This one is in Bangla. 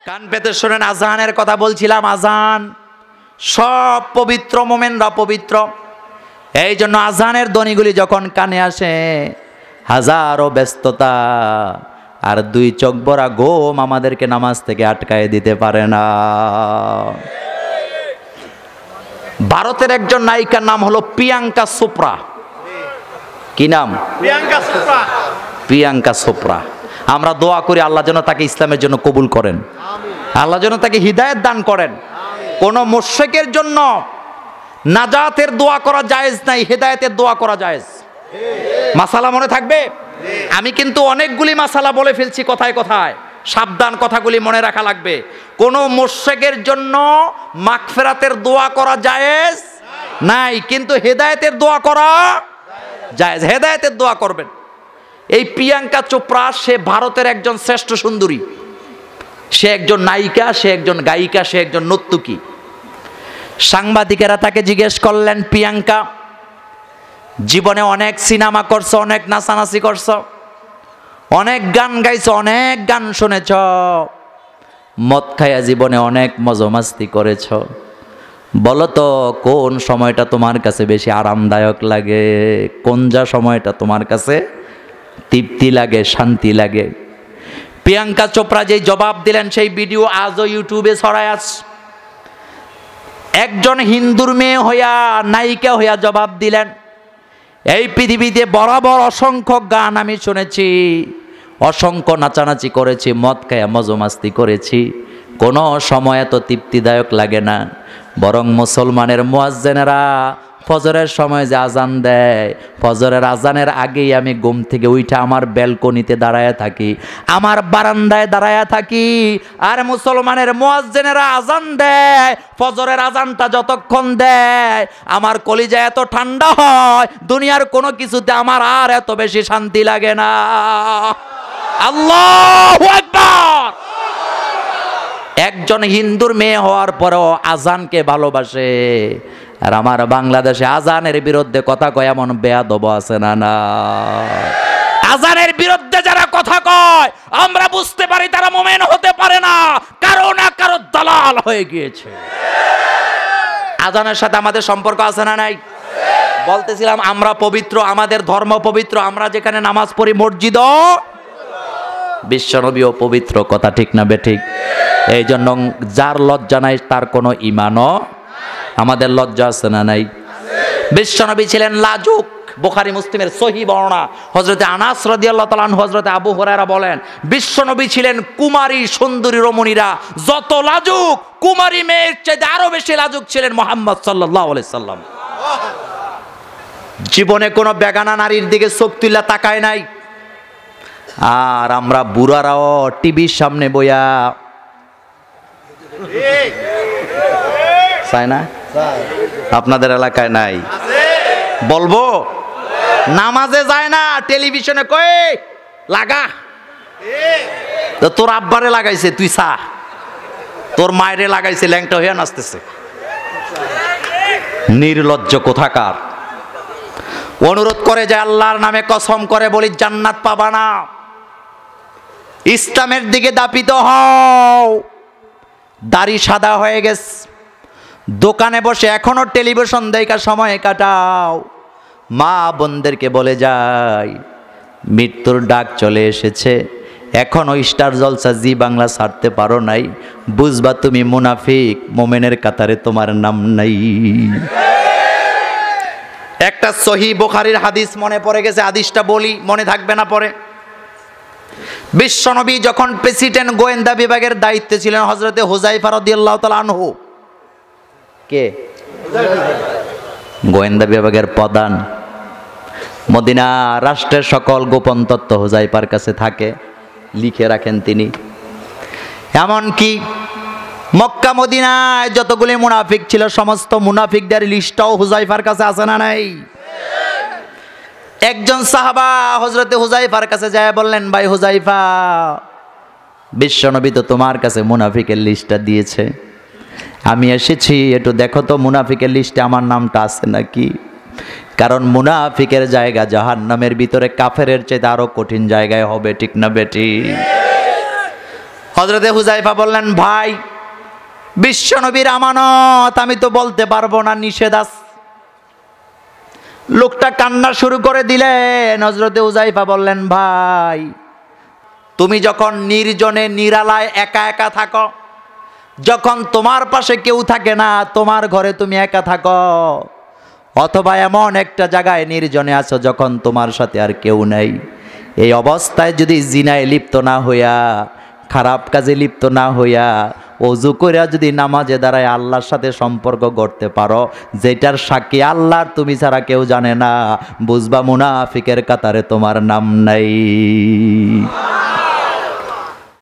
কান পেতে শুনেন, আজানের কথা বলছিলাম। আজান সব পবিত্র, মোমেনরা পবিত্র। এই জন্য আজানের ধ্বনিগুলি যখন কানে আসে, হাজারো ব্যস্ততা আর দুই চোখ ভরা ঘুম আমাদেরকে নামাজ থেকে আটকায় দিতে পারে না। ভারতের একজন নায়িকার নাম হলো প্রিয়াঙ্কা চোপড়া। কি নাম? প্রিয়াঙ্কা চোপড়া। প্রিয়াঙ্কা চোপড়া। আমরা দোয়া করি আল্লাহ যেন তাকে ইসলামের জন্য কবুল করেন, আল্লাহ যেন তাকে হিদায়াত দান করেন। কোন মুশরিকের জন্য নাজাতের দোয়া করা জায়েজ নাই, হিদায়াতের দোয়া করা জায়েজ। মাসালা মনে থাকবে। আমি কিন্তু অনেকগুলি মাসালা বলে ফেলছি কথায় কথায়, সাবধান, কথাগুলি মনে রাখা লাগবে। কোন মুশরিকের জন্য মাগফিরাতের দোয়া করা জায়েজ নাই, কিন্তু হিদায়াতের দোয়া করা জায়েজ। হিদায়াতের দোয়া করবেন। এই প্রিয়াঙ্কা চোপড়া, সে ভারতের একজন শ্রেষ্ঠ সুন্দরী। সে একজন নায়িকা, সে একজন গায়িকা, সে একজন নর্তকী। সাংবাদিকেরা তাকে জিজ্ঞেস করলেন, প্রিয়াঙ্কা, জীবনে অনেক সিনেমা করছো, অনেক নাচানাচি করছো, অনেক গান গাইছো, অনেক গান শুনেছ, মদ খায়া জীবনে অনেক মজমাস্তি করেছ, বলো তো কোন সময়টা তোমার কাছে বেশি আরামদায়ক লাগে? কোন যা সময়টা তোমার কাছে তৃপ্তি লাগে, শান্তি লাগে? প্রিয়াঙ্কা চোপড়া যেই জবাব দিলেন, সেই ভিডিও আজও ইউটিউবে ছড়ায় আছে। একজন হিন্দুর মেয়ে হইয়া, নায়িকা হইয়া জবাব দিলেন, এই পৃথিবীতে বরাবর অসংখ্য গান আমি শুনেছি, অসংখ্য নাচানাচি করেছি, মদ খায়া মজমাস্তি করেছি, কোনো সময় এত তৃপ্তিদায়ক লাগে না। বরং মুসলমানের মুয়াজ্জিনেরা ফজরের সময় যে আজান দেয়, ফজরের আজানের আগেই আমি ঘুম থেকে উঠে আমার ব্যালকনিতে দাঁড়ায়া থাকি, আমার বারান্দায় দাঁড়ায়া থাকি। আর মুসলমানের মুয়াজ্জিনেরা আজান দেয়, ফজরের আজানটা যতক্ষণ দেয় আমার কলিজা এত ঠান্ডা হয়, দুনিয়ার কোনো কিছুতে আমার আর এত বেশি শান্তি লাগে না। আল্লাহু আকবার। একজন হিন্দুর মেয়ে হওয়ার পরেও আজানকে ভালোবাসে। আর আমার বাংলাদেশে আজানের বিরুদ্ধে কথা কয় এমন বেয়াদব আছে না? না, আজানের বিরুদ্ধে যারা কথা কয় আমরা বুঝতে পারি তারা মুমিন হতে পারে না, কারো না কারো দালাল হয়ে গিয়েছে। আজানের সাথে আমাদের সম্পর্ক আছে না নাই? বলতেছিলাম আমরা পবিত্র, আমাদের ধর্ম পবিত্র, আমরা যেখানে নামাজ পড়ি মসজিদও, বিশ্বনবীও পবিত্র। কথা ঠিক না বেঠিক? এই জন্য যার লজ্জা নাই তার কোনো ঈমানও। আমাদের লজ্জা আছে না নাই? বিশ্বনবী ছিলেন লাজুক। বুখারী মুসলিমের সহিহ বর্ণনা, হযরতে আনাস রাদিয়াল্লাহু তাআলা আনহু, হযরতে আবু হুরায়রা বলেন, বিশ্বনবী ছিলেন কুমারী সুন্দরী রমণীরা যত লাজুক, কুমারী মেয়ের চাইতে আরো বেশি লাজুক ছিলেন মুহাম্মদ সাল্লাল্লাহু আলাইহি সাল্লাম। জীবনে কোনো বেগানা নারীর দিকে চোখ তুলে তাকায় নাই। আর আমরা বুড়ারাও টিভির সামনে বইয়া চাই না? আপনাদের এলাকায় নাই? বলবো, নামাজে যায় না, টেলিভিশনে কই লাগা, তো তোর আব্বারে লাগাইছে তুই চা, তোর মায়েরে লাগাইছে ল্যাংটা হইয়া নাচতেছে। নির্লজ্জ কোথাকার। অনুরোধ করে যে আল্লাহর নামে কসম করে বলি জান্নাত পাবা না। ইসলামের দিকে দাপিত হও। দাড়ি সাদা হয়ে গেছে, দোকানে বসে এখনো টেলিভিশন দেখা সময় কাটাও। মা বোনদেরকে বলে যাই, মৃত্যুর ডাক চলে এসেছে, এখনো স্টার জলসা জি বাংলা ছাড়তে পারো নাই, বুঝবা তুমি মুনাফিক, মোমেনের কাতারে তোমার নাম নাই। একটা সহিহ বুখারীর হাদিস মনে পড়ে গেছে, হাদিসটা বলি, মনে থাকবে না পরে। বিশ্বনবী যখন প্রেসিডেন্ট গোয়েন্দা বিভাগের দায়িত্বে ছিলেন, হযরতে হুযায়ফা রাদিয়াল্লাহু তাআলা আনহু, কে গোয়েন্দা বিভাগের প্রধান, মদিনা রাষ্ট্রের সকল গোপন তথ্য হুযায়ফার কাছে থাকে, লিখে রাখেন তিনি। এমনকি মক্কা মদিনায় যতগুলি মুনাফিক ছিল সমস্ত মুনাফিকদের লিস্টটাও হুযায়ফার কাছে আছে না নাই? একজন সাহাবা হযরতে হুযায়ফার কাছে যায় বললেন, ভাই হুযায়ফা, বিশ্বনবী তো তোমার কাছে মুনাফিকের লিস্টটা দিয়েছে, আমি এসেছি, একটু দেখো তো মুনাফিকের লিস্টে আমার নামটা আছে নাকি। কারণ মুনাফিকের জায়গা জাহান্নামের ভিতরে কাফেরের চেয়ে আরো কঠিন জায়গায় হবে, ঠিক না বেটি? হযরতে হুযায়ফা বললেন, ভাই বিশ্বনবীর আমানত আমি তো বলতে পারবো না, নিষেধ আছে। লোকটা কান্না শুরু করে দিলেন। হযরতে হুযায়ফা বললেন, ভাই তুমি যখন নির্জনে নিরালায় একা একা থাকো, যখন তোমার পাশে কেউ থাকে না, তোমার ঘরে তুমি একা থাকো, অথবা এমন একটা জায়গায় নির্জনে আছো যখন তোমার সাথে আর কেউ নেই, এই অবস্থায় যদি জিনায় লিপ্ত না হইয়া, খারাপ কাজে লিপ্ত না হইয়া, ওযু কইরা যদি নামাজে দাঁড়ায় আল্লাহর সাথে সম্পর্ক গড়তে পারো, যেটার সাক্ষী আল্লাহর তুমি ছাড়া কেউ জানে না, বুঝবা মুনাফিকের কাতারে তোমার নাম নাই।